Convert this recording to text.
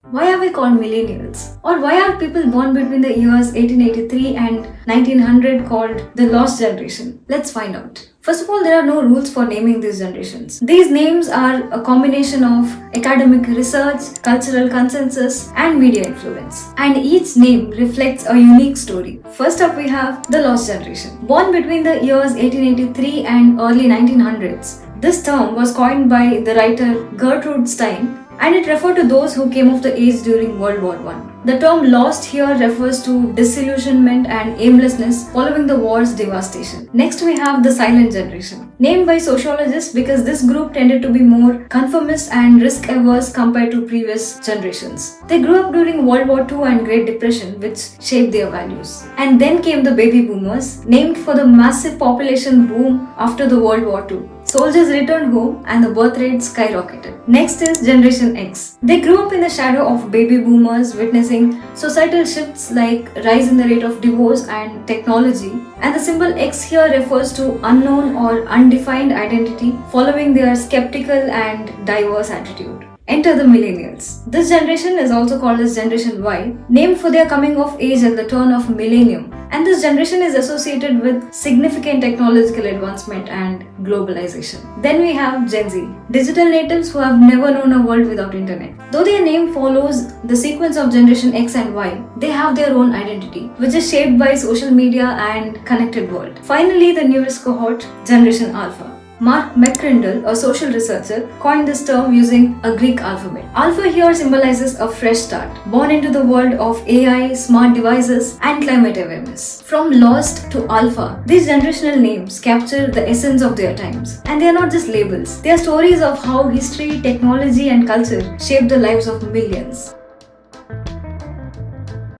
Why are we called millennials? Or why are people born between the years 1883 and 1900 called the lost generation? Let's find out. First of all, there are no rules for naming these generations. These names are a combination of academic research, cultural consensus, and media influence. And each name reflects a unique story. First up, we have the lost generation. Born between the years 1883 and early 1900s, this term was coined by the writer Gertrude Stein, and it referred to those who came of the age during World War I. The term lost here refers to disillusionment and aimlessness following the war's devastation. Next, we have the silent generation, named by sociologists because this group tended to be more conformist and risk-averse compared to previous generations. They grew up during World War II and Great Depression, which shaped their values. And then came the baby boomers, named for the massive population boom after the World War II. Soldiers returned home and the birth rate skyrocketed. Next is Generation X. They grew up in the shadow of baby boomers, witnessing societal shifts like rise in the rate of divorce and technology. And the symbol X here refers to unknown or undefined identity following their skeptical and diverse attitude. Enter the millennials. This generation is also called as Generation Y, named for their coming of age at the turn of millennium. And this generation is associated with significant technological advancement and globalization. Then we have Gen Z, digital natives who have never known a world without internet. Though their name follows the sequence of Generation X and Y, they have their own identity, which is shaped by social media and connected world. Finally, the newest cohort, Generation Alpha. Mark McCrindle, a social researcher, coined this term using a Greek alphabet. Alpha here symbolizes a fresh start, born into the world of AI, smart devices, and climate awareness. From lost to alpha, these generational names capture the essence of their times. And they are not just labels, they are stories of how history, technology, and culture shaped the lives of millions.